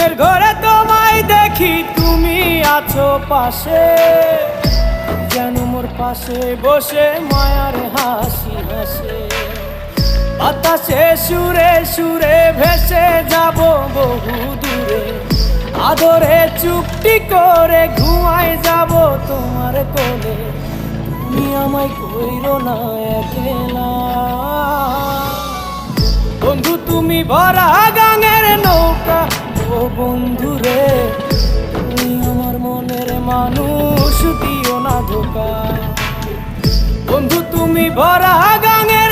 ঘুমের ঘরে তোমায় দেখি, তুমি আছো পাশে, যেন মোর পাশে বসে মায়ার হাসি হাসে। বাতাসে সুরে সুরে ভেসে যাব বহু দূরে, আদরে চুপটি করে ঘুমায় যাব তোমার কোলে। তুমি আমায় কইরো না একলা বন্ধু, তুমি ভরা গাঙের নৌকা। ও বন্ধু রে, তুমি আমার মনের মানুষ, দিও না ধোকা। বন্ধু তুমি ভরা গাঙের